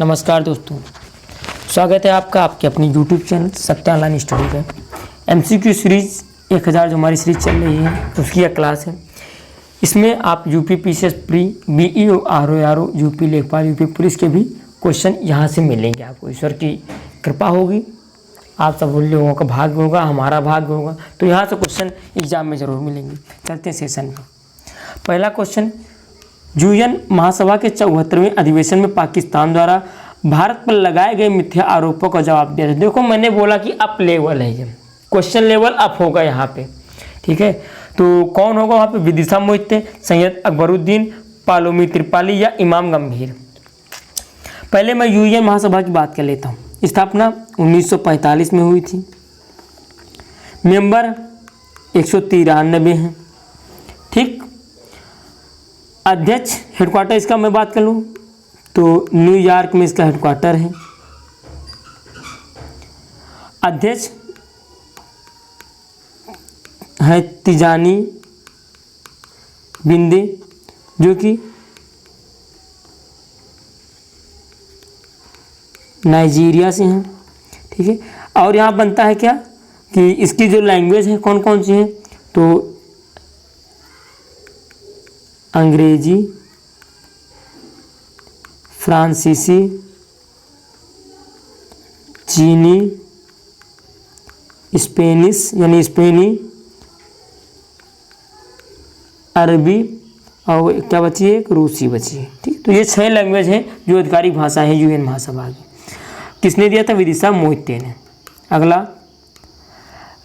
नमस्कार दोस्तों, स्वागत है आपका आपके अपनी यूट्यूब चैनल सत्य ऑनलाइन स्टडी पे। एमसीक्यू सीरीज़ 1000 जो हमारी सीरीज़ चल रही है उसकी यह क्लास है। इसमें आप UP PCS pre, BEO, RO, UP लेखपाल, यूपी पुलिस के भी क्वेश्चन यहाँ से मिलेंगे आपको। ईश्वर की कृपा होगी, आप सब लोगों का भाग्य होगा, हमारा भाग्य होगा, तो यहाँ से क्वेश्चन एग्जाम में ज़रूर मिलेंगे। चलते हैं सेशन पर। पहला क्वेश्चन, यूएन महासभा के 74वें अधिवेशन में पाकिस्तान द्वारा भारत पर लगाए गए मिथ्या आरोपों का जवाब दिया। देखो मैंने बोला कि अप लेवल है, ये क्वेश्चन लेवल अप होगा यहाँ पे, ठीक है। तो कौन होगा वहाँ पे? विदिशा मोहिते, सैयद अकबरुद्दीन, पालोमी त्रिपाली या इमाम गंभीर। पहले मैं यूएन महासभा की बात कर लेता हूँ। स्थापना 1945 में हुई थी। मेंबर 193 हैं, ठीक। अध्यक्ष, हेडक्वार्टर इसका मैं बात कर लूँ तो न्यूयॉर्क में इसका हेडक्वार्टर है। अध्यक्ष है तिजानी बिंदे, जो कि नाइजीरिया से हैं, ठीक है। और यहाँ बनता है क्या कि इसकी जो लैंग्वेज है कौन कौन सी है, तो अंग्रेजी, फ्रांसीसी, चीनी, स्पेनिश यानी स्पेनी, अरबी और क्या बची है? एक रूसी बची है, ठीक। तो ये 6 लैंग्वेज हैं जो आधिकारिक भाषा है यूएन महासभा की। किसने दिया था? विदिशा मोहिते ने। अगला,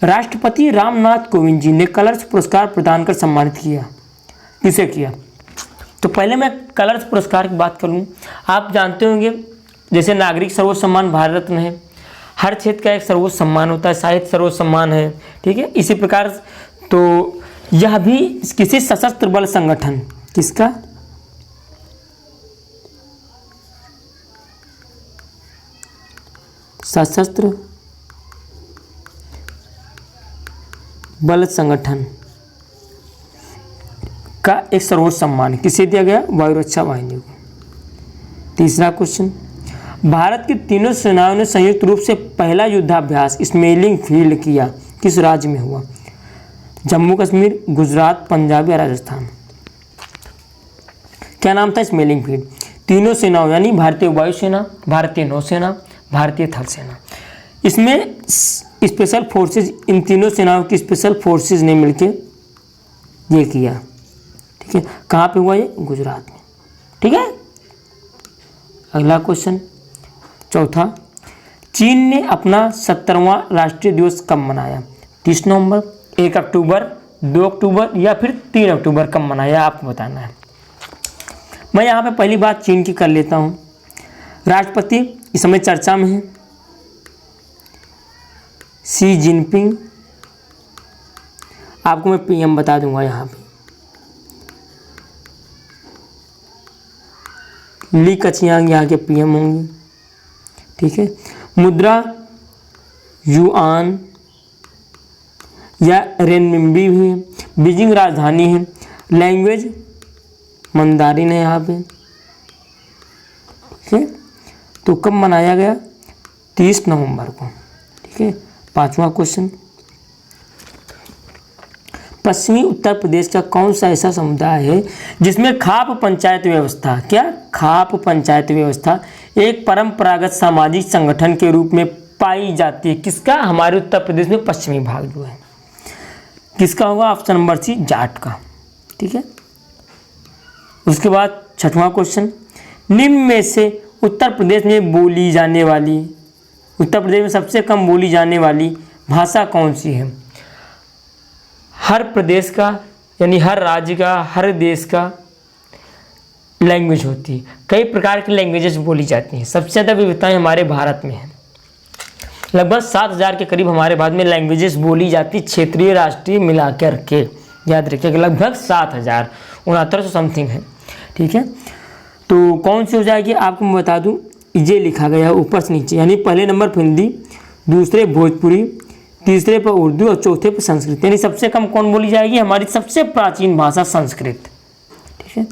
राष्ट्रपति रामनाथ कोविंद जी ने कलर्स पुरस्कार प्रदान कर सम्मानित किया। किसे किया? तो पहले मैं कलर्स पुरस्कार की बात करूं। आप जानते होंगे जैसे नागरिक सर्वोच्च सम्मान भारत रत्न है, हर क्षेत्र का एक सर्वोच्च सम्मान होता है, साहित्य सर्वोच्च सम्मान है, ठीक है। इसी प्रकार तो यह भी किसी सशस्त्र बल संगठन, किसका? सशस्त्र बल संगठन का एक सर्वोच्च सम्मान किसे दिया गया? वायुरक्षा वाहिनी को। तीसरा क्वेश्चन, भारत की तीनों सेनाओं ने संयुक्त रूप से पहला युद्धाभ्यास स्मेलिंग फील्ड किया, किस राज्य में हुआ? जम्मू कश्मीर, गुजरात, पंजाब या राजस्थान। क्या नाम था स्मेलिंग फील्ड? तीनों सेनाओं यानी भारतीय वायुसेना, भारतीय नौसेना, भारतीय थल सेना, इसमें स्पेशल फोर्सेज, इन तीनों सेनाओं की स्पेशल फोर्सेज ने मिलकर ये किया, ठीक है। कहाँ पे हुआ ये? गुजरात में, ठीक है। अगला क्वेश्चन, चौथा, चीन ने अपना 70वां राष्ट्रीय दिवस कब मनाया? 30 नवंबर, 1 अक्टूबर, 2 अक्टूबर या फिर 3 अक्टूबर कब मनाया? आपको बताना है। मैं यहाँ पे पहली बात चीन की कर लेता हूँ। राष्ट्रपति इस समय चर्चा में है, शी जिनपिंग। आपको मैं पीएम बता दूंगा यहाँ पे, ली कचियांग यहाँ के पीएम होंगे, ठीक है। मुद्रा युआन या रेनमिंबी भी है। बीजिंग राजधानी है। लैंग्वेज मंदारिन है यहाँ पे, ठीक है। तो कब मनाया गया? 30 नवंबर को, ठीक है। 5वां क्वेश्चन, पश्चिमी उत्तर प्रदेश का कौन सा ऐसा समुदाय है जिसमें खाप पंचायत व्यवस्था, क्या? खाप पंचायत व्यवस्था एक परंपरागत सामाजिक संगठन के रूप में पाई जाती है? किसका? हमारे उत्तर प्रदेश में पश्चिमी भाग जो है, किसका होगा? ऑप्शन नंबर सी, जाट का, ठीक है। उसके बाद 6वां क्वेश्चन, निम्न में से उत्तर प्रदेश में बोली जाने वाली, उत्तर प्रदेश में सबसे कम बोली जाने वाली भाषा कौन सी है? हर प्रदेश का यानी हर राज्य का, हर देश का लैंग्वेज होती है, कई प्रकार की लैंग्वेजेस बोली जाती हैं। सबसे ज़्यादा विविधताएं हमारे भारत में है। लगभग 7000 के करीब हमारे भारत में लैंग्वेजेस बोली जाती, क्षेत्रीय राष्ट्रीय मिलाकर के, याद रखिएगा लगभग 7000, 6900 समथिंग है, ठीक है। तो कौन सी हो जाएगी आपको मैं बता दूं, ये लिखा गया ऊपर से नीचे, यानी पहले नंबर पर हिंदी, दूसरे भोजपुरी, तीसरे पर उर्दू और चौथे पर संस्कृत। यानी सबसे कम कौन बोली जाएगी? हमारी सबसे प्राचीन भाषा संस्कृत, ठीक है।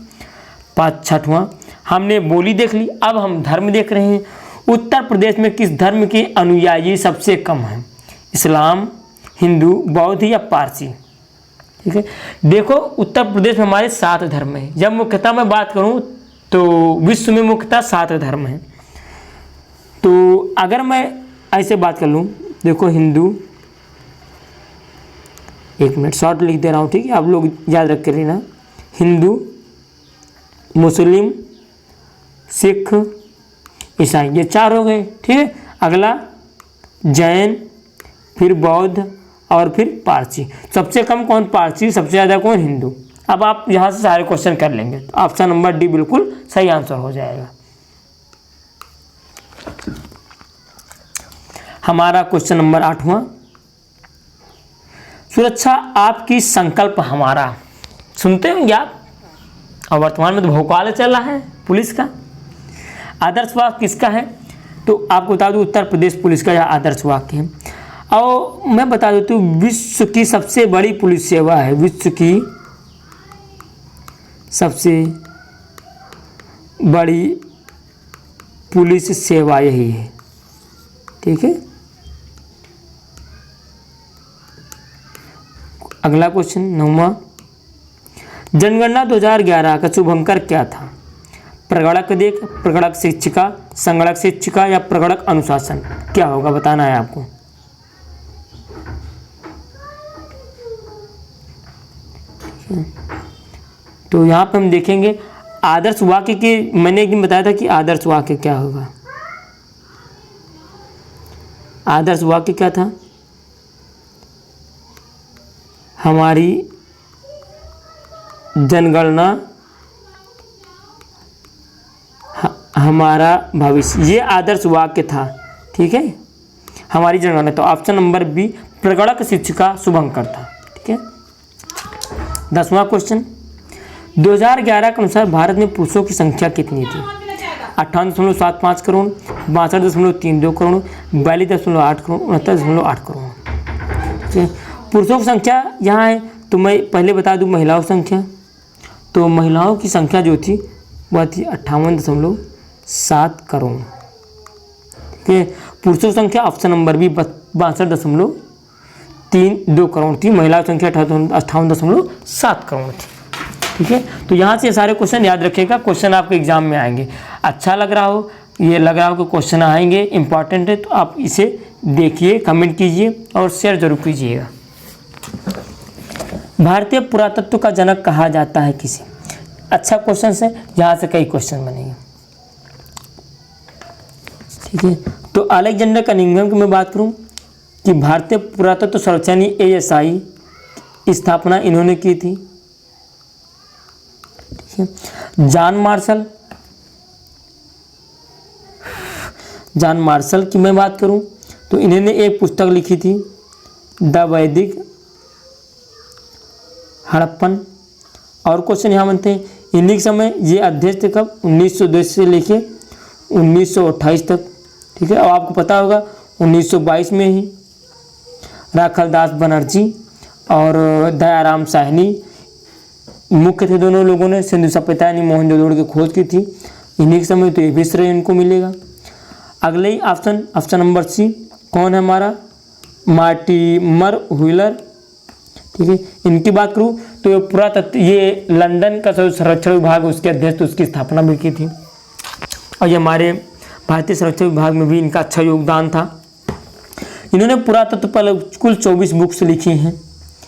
6वां, हमने बोली देख ली, अब हम धर्म देख रहे हैं। उत्तर प्रदेश में किस धर्म के अनुयायी सबसे कम हैं? इस्लाम, हिंदू, बौद्ध या पारसी? ठीक है, देखो उत्तर प्रदेश में हमारे 7 धर्म हैं। जब मुख्यतः मैं बात करूं तो विश्व में मुख्यतः 7 धर्म हैं। तो अगर मैं ऐसे बात कर लूं, देखो हिंदू, 1 मिनट शॉर्ट लिख दे रहा हूं, ठीक है, आप लोग याद रख कर लेना। हिंदू, मुस्लिम, सिख, ईसाई, ये 4 हो गए। ठीक है, अगला जैन, फिर बौद्ध और फिर पारसी। सबसे कम कौन? पारसी। सबसे ज़्यादा कौन? हिंदू। अब आप यहाँ से सारे क्वेश्चन कर लेंगे तो ऑप्शन नंबर डी बिल्कुल सही आंसर हो जाएगा। हमारा क्वेश्चन नंबर 8वां, सुरक्षा आपकी संकल्प हमारा। सुनते होंगे आप, और वर्तमान में तो भोकाल चल रहा है पुलिस का। आदर्श वाक्य किसका है? तो आपको बता दूं उत्तर प्रदेश पुलिस का यह आदर्श वाक्य है। और मैं बता देता हूँ विश्व की सबसे बड़ी पुलिस सेवा है, विश्व की सबसे बड़ी पुलिस सेवा यही है। ठीक है, अगला क्वेश्चन 9वां, जनगणना 2011 का शुभंकर क्या था? प्रगणक देख, प्रगणक शिक्षिका, संगणक शिक्षिका या प्रगणक अनुशासन? क्या होगा बताना है आपको। तो यहाँ पे हम देखेंगे आदर्श वाक्य के, मैंने एक दिन बताया था कि आदर्श वाक्य क्या होगा। आदर्श वाक्य क्या था? हमारी जनगणना हमारा भविष्य, ये आदर्श वाक्य था। ठीक है, हमारी जनगणना। तो ऑप्शन नंबर बी प्रगणक शिक्षिका शुभंकर था। ठीक है, 10वां क्वेश्चन, 2011 के अनुसार भारत में पुरुषों की संख्या कितनी थी? 58.75 करोड़, 62.32 करोड़, 42.8 करोड़, 69.8 करोड़। ठीक है, पुरुषों की संख्या यहाँ है तो मैं पहले बता दूं महिलाओं की संख्या। तो महिलाओं की संख्या जो थी वह थी 58.7 करोड़। ठीक है, पुरुषों की संख्या ऑप्शन नंबर बी 62.32 करोड़ थी, महिलाओं की संख्या 58.7 करोड़ थी। ठीक है, तो यहाँ से सारे क्वेश्चन याद रखिएगा, क्वेश्चन आपके एग्जाम में आएंगे। अच्छा लग रहा हो, ये लग रहा हो कि क्वेश्चन आएंगे, इंपॉर्टेंट है, तो आप इसे देखिए, कमेंट कीजिए और शेयर जरूर कीजिएगा। भारतीय पुरातत्व का जनक कहा जाता है किसे? अच्छा क्वेश्चन है, यहाँ से कई क्वेश्चन बनेंगे। ठीक है, तो अलेक्जेंडर कनिंघम की मैं बात करूँ कि भारतीय पुरातत्व सर्वेक्षण ASI स्थापना इन्होंने की थी। ठीक है, जॉन मार्शल की मैं बात करूं तो इन्होंने एक पुस्तक लिखी थी द वैदिक हड़प्पन। और क्वेश्चन यहाँ बनते हैं, इन्हीं के समय ये अध्यक्ष थे कब? 1902 से लेके 1928 तक। ठीक है, और आपको पता होगा 1922 में ही राखलदास बनर्जी और दयाराम साहनी मुख्य थे, दोनों लोगों ने सिंधु सभ्यता यानी मोहनजोदड़ो की खोज की थी। इन्हीं के समय तो ये भी श्रेय इनको मिलेगा। अगले ही ऑप्शन नंबर सी कौन है हमारा? Mortimer wheeler. ठीक है, इनकी बात करूँ तो ये पुरातत्व, ये लंदन का संरक्षण विभाग उसके अध्यक्ष, उसकी स्थापना भी की थी। और ये हमारे भारतीय संरक्षण विभाग में भी इनका अच्छा योगदान था। इन्होंने पुरातत्व पर कुल 24 बुक्स लिखी हैं।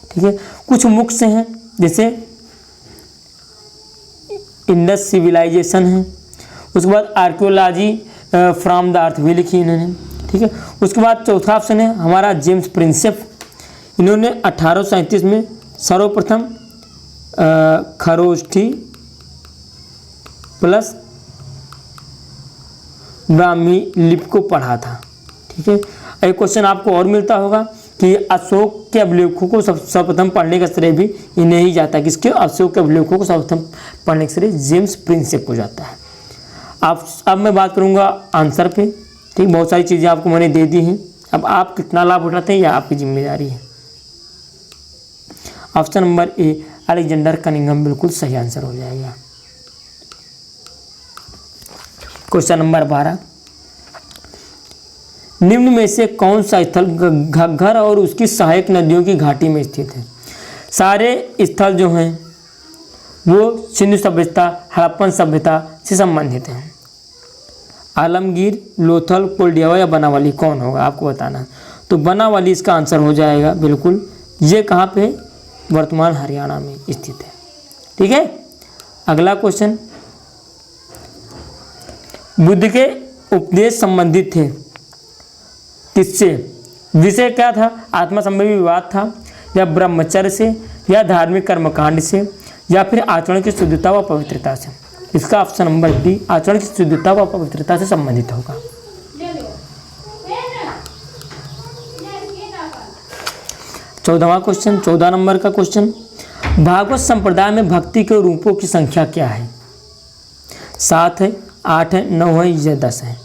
ठीक है, कुछ बुक्स हैं जैसे इंडस सिविलाइजेशन है, उसके बाद आर्कियोलॉजी फ्रॉम द अर्थ भी लिखी इन्होंने। ठीक है, उसके बाद चौथा ऑप्शन है हमारा जेम्स प्रिंसेप। इन्होंने 1837 में सर्वप्रथम खरोष्ठी प्लस ब्राह्मी लिपि को पढ़ा था। ठीक है, एक क्वेश्चन आपको और मिलता होगा कि अशोक के अभिलेखों को सर्वप्रथम पढ़ने का श्रेय भी इन्हें ही जाता है। किसके? अशोक के अभिलेखों को सर्वप्रथम पढ़ने का श्रेय जेम्स प्रिंसेप को जाता है। अब मैं बात करूंगा आंसर पे। ठीक, बहुत सारी चीज़ें आपको मैंने दे दी हैं, अब आप कितना लाभ उठाते हैं यह आपकी जिम्मेदारी है। Option number A Alexander Cunningham बिल्कुल सही आंसर हो जाएगा। क्वेश्चन नंबर 12, निम्न में से कौन सा स्थल घग्गर और उसकी सहायक नदियों की घाटी में स्थित है? सारे स्थल जो हैं वो सिंधु सभ्यता, हड़प्पन सभ्यता से संबंधित हैं। आलमगीर, लोथल, कोल्डियावा या बनावली, कौन होगा आपको बताना। तो बनावली इसका आंसर हो जाएगा बिल्कुल। ये कहाँ पे? वर्तमान हरियाणा में स्थित है। ठीक है, अगला क्वेश्चन, बुद्ध के उपदेश संबंधित थे किससे? विषय क्या था? आत्मसंबंधी विवाद था, या ब्रह्मचर्य से, या धार्मिक कर्मकांड से, या फिर आचरण की शुद्धता व पवित्रता से? इसका ऑप्शन नंबर डी, आचरण की शुद्धता व पवित्रता से संबंधित होगा। 14वां क्वेश्चन, 14 नंबर का क्वेश्चन, भागवत संप्रदाय में भक्ति के रूपों की संख्या क्या है? 7 है, 8 है, 9 है या 10 है?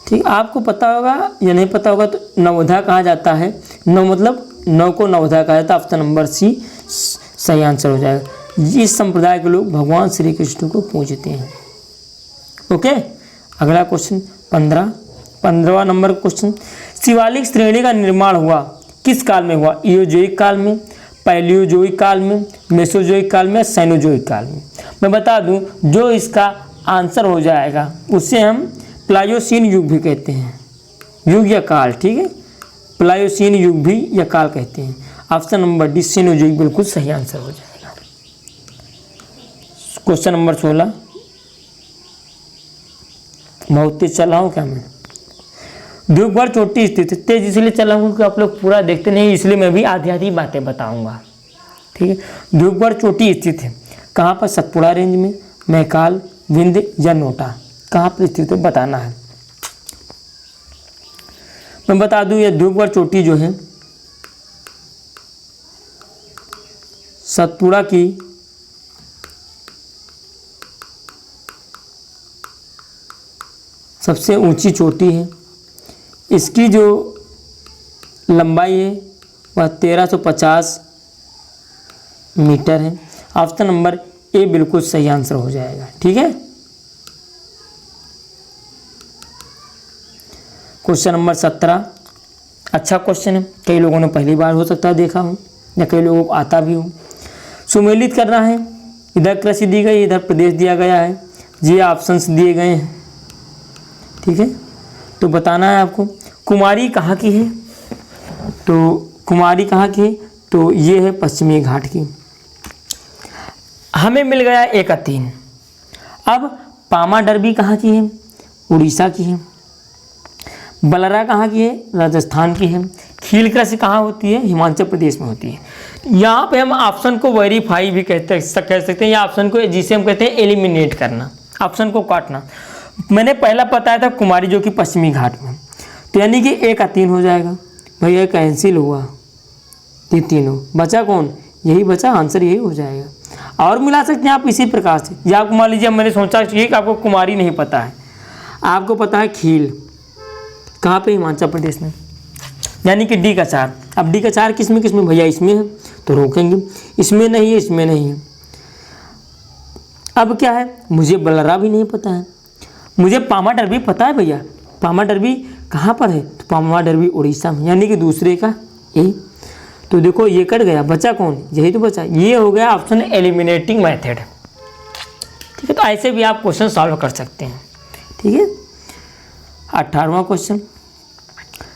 ठीक, आपको पता होगा या नहीं पता होगा तो नवोधा कहा जाता है। 9 मतलब 9 को नवोधा कहा जाता है। ऑप्शन नंबर सी सही आंसर हो जाएगा। इस संप्रदाय के लोग भगवान श्री कृष्ण को पूजते हैं। ओके, अगला क्वेश्चन 15वां नंबर क्वेश्चन, शिवालिक श्रेणी का निर्माण हुआ किस काल में हुआ? इयोजोइक काल में, पैलियोजोइक काल में, मेसोजोइक काल में, साइनोजोइक काल में? मैं बता दूं, जो इसका आंसर हो जाएगा उसे हम प्लायोसीन युग भी कहते हैं, युग या काल। ठीक है, प्लायोसीन युग भी या काल कहते हैं। ऑप्शन नंबर डी साइनोजोइक बिल्कुल सही आंसर हो जाएगा। क्वेश्चन नंबर 16, बहुत तेज चल रहा हूँ क्या मैं? ध्रुवगढ़ चोटी स्थित है। तेज इसलिए चल रहा हूँ क्योंकि आप लोग पूरा देखते नहीं, इसलिए मैं भी आधी आधी बातें बताऊंगा। ठीक है, ध्रुवगढ़ चोटी स्थित है कहाँ पर? सतपुड़ा रेंज में, महकाल, विंध्य या नोटा? कहाँ पर स्थित है बताना है। मैं बता दूं, ये ध्रुवगढ़ चोटी जो है सतपुड़ा की सबसे ऊंची चोटी है। इसकी जो लंबाई है वह 1350 मीटर है। ऑप्शन नंबर ए बिल्कुल सही आंसर हो जाएगा। ठीक है, क्वेश्चन नंबर 17, अच्छा क्वेश्चन है, कई लोगों ने पहली बार हो सकता है देखा हो या कई लोगों को आता भी हो। सुमेलित करना है, इधर कृषि दी गई, इधर प्रदेश दिया गया है, ये ऑप्शंस दिए गए हैं। ठीक है, तो बताना है आपको कुमारी कहाँ की है। तो कुमारी कहाँ की है? तो ये है पश्चिमी घाट की। हमें मिल गया 1 और 3। अब पामा डर्बी कहाँ की है? उड़ीसा की है। बलरा कहाँ की है? राजस्थान की है। खील कृषि कहाँ होती है? हिमाचल प्रदेश में होती है। यहाँ पे हम ऑप्शन को वेरीफाई भी कह सकते हैं, या ऑप्शन को जिसे हम कहते हैं एलिमिनेट करना, ऑप्शन को काटना। मैंने पहला बताया था कुमारी जो कि पश्चिमी घाट में, तो यानी कि 1 और 3 हो जाएगा। भैया कैंसिल हुआ, 3 बचा कौन? यही बचा, आंसर यही हो जाएगा। और मिला सकते हैं आप इसी प्रकार से, या आप मान लीजिए मैंने सोचा कि आपको कुमारी नहीं पता है, आपको पता है खील कहाँ पे? हिमाचल प्रदेश में, यानी कि डी का 4। अब डी का 4 किस में भैया? इसमें है, तो रोकेंगे। इसमें नहीं है, इसमें नहीं है। अब क्या है? मुझे बलरा भी नहीं पता है, मुझे पामा डर्बी पता है भैया। पामा डर्बी कहाँ पर है? तो पामा डर्बी उड़ीसा में, यानी कि दूसरे का ए। तो देखो ये कट गया, बचा कौन? यही तो बचा। ये हो गया ऑप्शन एलिमिनेटिंग मेथड। ठीक है, तो ऐसे भी आप क्वेश्चन सॉल्व कर सकते हैं। ठीक है, 18वां क्वेश्चन,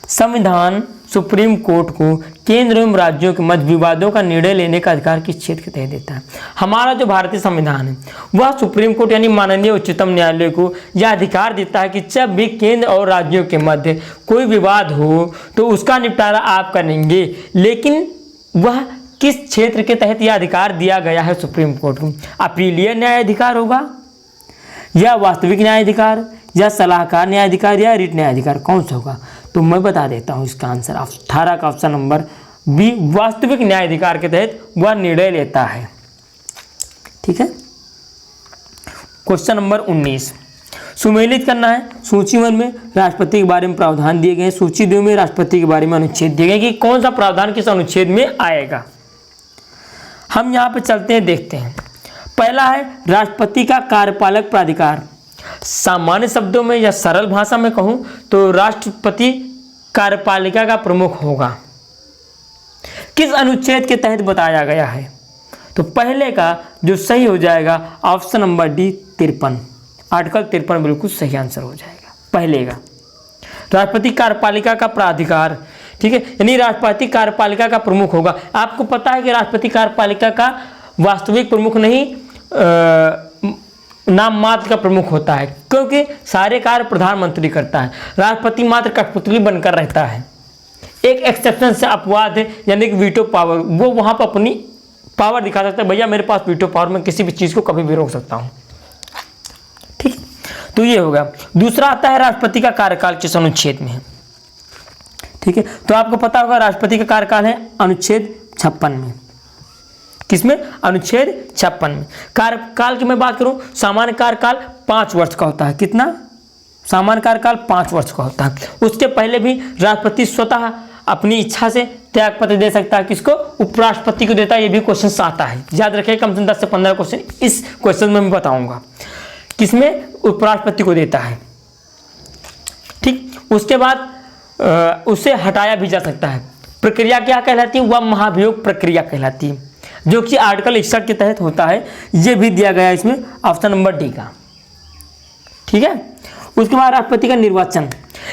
संविधान सुप्रीम कोर्ट को केंद्र एवं राज्यों के मध्य विवादों का निर्णय लेने का अधिकार किस क्षेत्र के तहत देता है? हमारा जो भारतीय संविधान है वह सुप्रीम कोर्ट यानी माननीय उच्चतम न्यायालय को यह अधिकार देता है कि जब भी केंद्र और राज्यों के मध्य कोई विवाद हो तो उसका निपटारा आप करेंगे, लेकिन वह किस क्षेत्र के तहत यह अधिकार दिया गया है सुप्रीम कोर्ट को? अपीलीय न्यायाधिकार होगा, या वास्तविक न्यायाधिकार, या सलाहकार न्यायाधिकार, या रिट न्यायाधिकार? कौन सा होगा? तो मैं बता देता हूँ इसका आंसर। 18 का ऑप्शन नंबर बी, वास्तविक न्यायाधिकार के तहत वह निर्णय लेता है। ठीक है, क्वेश्चन नंबर 19, सुमेलित करना है। सूची 1 में राष्ट्रपति के बारे में प्रावधान दिए गए, सूची 2 में राष्ट्रपति के बारे में अनुच्छेद दिए गए कि कौन सा प्रावधान किस अनुच्छेद में आएगा। हम यहाँ पे चलते हैं, देखते हैं। पहला है राष्ट्रपति का कार्यपालक प्राधिकार। सामान्य शब्दों में या सरल भाषा में कहूं तो राष्ट्रपति कार्यपालिका का प्रमुख होगा। किस अनुच्छेद के तहत बताया गया है? तो पहले का जो सही हो जाएगा ऑप्शन नंबर डी 53, आर्टिकल 53 बिल्कुल सही आंसर हो जाएगा पहले का। राष्ट्रपति कार्यपालिका का प्राधिकार, ठीक है, यानी राष्ट्रपति कार्यपालिका का प्रमुख होगा। आपको पता है कि राष्ट्रपति कार्यपालिका का वास्तविक प्रमुख नहीं नाम मात्र का प्रमुख होता है, क्योंकि सारे कार्य प्रधानमंत्री करता है, राष्ट्रपति मात्र कठपुतली बनकर रहता है। एक एक्सेप्शन से अपवाद है, यानी कि वीटो पावर, वो वहां पर अपनी पावर दिखा सकता है, भैया मेरे पास वीटो पावर, मैं किसी भी चीज को कभी भी रोक सकता हूं। ठीक, तो ये होगा। दूसरा आता है राष्ट्रपति का कार्यकाल किस अनुच्छेद में है? ठीक है, तो आपको पता होगा राष्ट्रपति का कार्यकाल है अनुच्छेद 56 में। किसमें? अनुच्छेद 56 में। कार्यकाल की मैं बात करूं, सामान्य कार्यकाल 5 वर्ष का होता है। कितना? सामान्य कार्यकाल 5 वर्ष का होता है। उसके पहले भी राष्ट्रपति स्वतः अपनी इच्छा से त्यागपत्र दे सकता है। किसको? उपराष्ट्रपति को देता है। ये भी क्वेश्चन आता है, याद रखिए, कम से कम 10 से 15 क्वेश्चन इस क्वेश्चन में मैं बताऊंगा। किसमें? उपराष्ट्रपति को देता है। ठीक, उसके बाद उसे हटाया भी जा सकता है। प्रक्रिया क्या कहलाती है? वह महाभियोग प्रक्रिया कहलाती है, जो कि आर्टिकल 61 के तहत होता है। ये भी दिया गया है इसमें ऑप्शन नंबर डी का। ठीक है, उसके बाद राष्ट्रपति का निर्वाचन।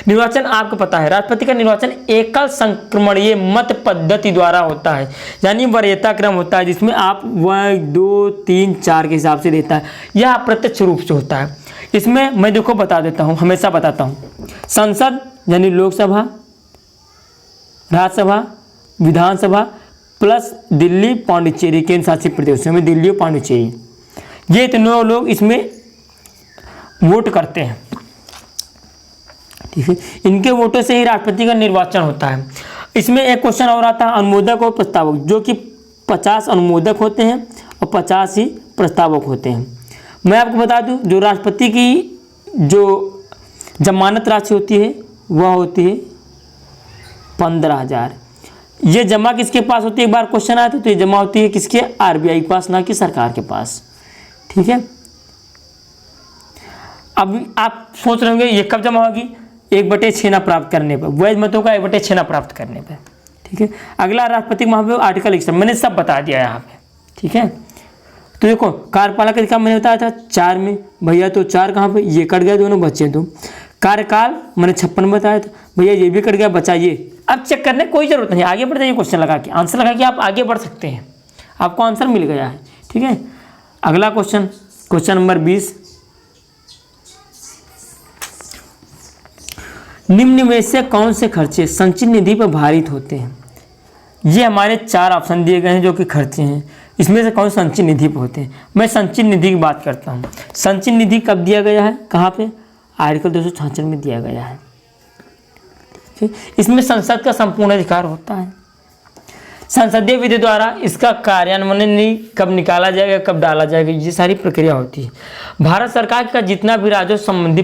निर्वाचन आपको पता है, राष्ट्रपति का निर्वाचन एकल संक्रमणीय मत पद्धति द्वारा होता है, यानी वरीयता क्रम होता है, जिसमें आप 1 2 3 4 के हिसाब से देता है। यह अप्रत्यक्ष रूप से होता है। इसमें मैं देखो बता देता हूँ, हमेशा बताता हूँ। संसद यानी लोकसभा, राज्यसभा, विधानसभा प्लस दिल्ली पांडिचेरी केंद्र शासित प्रदेशों में दिल्ली और पांडिचेरी, ये तीनों लोग इसमें वोट करते हैं। ठीक है, इनके वोटों से ही राष्ट्रपति का निर्वाचन होता है। इसमें एक क्वेश्चन और आता है अनुमोदक और प्रस्तावक, जो कि 50 अनुमोदक होते हैं और 50 ही प्रस्तावक होते हैं। मैं आपको बता दूं, जो राष्ट्रपति की जो जमानत राशि होती है वह होती है 15,000। ये जमा किसके पास होती है? एक बार क्वेश्चन आया था, तो ये जमा होती है किसके? आरबीआई के पास, ना कि सरकार के पास। ठीक है, अब आप सोच रहे होंगे ये कब जमा होगी? 1/6 ना प्राप्त करने पर, वैध मतों का 1/6 ना प्राप्त करने पर। ठीक है, अगला राष्ट्रपति महाभियोग आर्टिकल 61, मैंने सब बता दिया यहाँ पे। ठीक है, तो देखो कार्यपालिका अधिकार मैंने बताया था 4 में, भैया तो 4 कहाँ पे? ये कट गया, दोनों बचे। तो कार्यकाल मैंने 56 बताया था, भैया ये भी कट गया, बचा ये। अब चेक करने कोई जरूरत नहीं, आगे बढ़ जाइए, क्वेश्चन लगा के आंसर लगा के आप आगे बढ़ सकते हैं, आपको आंसर मिल गया है। ठीक है, अगला क्वेश्चन, क्वेश्चन नंबर 20, निम्न में से कौन से खर्चे संचित निधि पर भारित होते हैं? ये हमारे 4 ऑप्शन दिए गए हैं जो कि खर्चे हैं। इसमें से कौन संचित निधि पर होते हैं? मैं संचित निधि की बात करता हूँ। संचित निधि कब दिया गया है, कहाँ पे? आर्टिकल 266 में दिया गया है। इसमें संसद का संपूर्ण अधिकार होता है। संसदीय विधि द्वारा इसका कार्यान्वयन कब निकाला जाएगा, कब डाला जाएगा, ये सारी प्रक्रिया होती है। भारत सरकार का जितना भी राजस्व संबंधी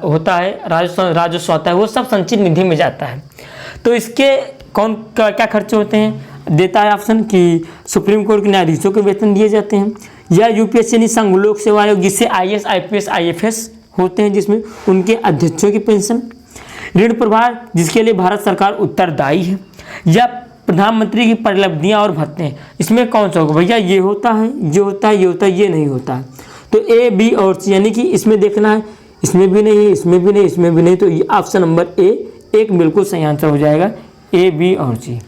होता है, राजस्व होता है, वो सब संचित निधि में जाता है। तो इसके कौन क्या खर्चे होते हैं? देता है ऑप्शन कि सुप्रीम कोर्ट के न्यायाधीशों के वेतन दिए जाते हैं, या यूपीएससी यानी संघ लोक सेवा आयोग, जिससे IAS IPS IFS होते हैं, जिसमें उनके अध्यक्षों की पेंशन, ऋण प्रभार जिसके लिए भारत सरकार उत्तरदायी है, या प्रधानमंत्री की परिलब्धियां और भत्ते। इसमें कौन सा होगा? भैया ये होता है, ये होता है, ये होता है, ये नहीं होता है। तो A, B और C, यानी कि इसमें देखना है, इसमें भी नहीं, इसमें भी नहीं, इसमें भी नहीं, तो ये ऑप्शन नंबर A एक बिल्कुल सही आंसर हो जाएगा, A, B और C।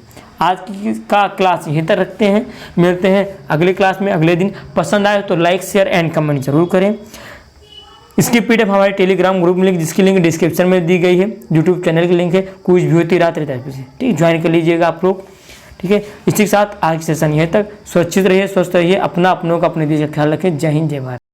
आज की का क्लास यहीं तक रखते हैं, मिलते हैं अगले क्लास में अगले दिन। पसंद आए तो लाइक शेयर एंड कमेंट जरूर करें। इसकी PDF हमारे टेलीग्राम ग्रुप में लिंक, जिसकी लिंक डिस्क्रिप्शन में दी गई है, यूट्यूब चैनल की लिंक है, कुछ भी होती रात 10 बजे, ठीक, ज्वाइन कर लीजिएगा आप लोग। ठीक है, इसी के साथ आज की सेशन यहीं तक। सुरक्षित रहिए, स्वस्थ रहिए, अपना अपनों का अपने देश का ख्याल रखें। जय हिंद, जय भारत।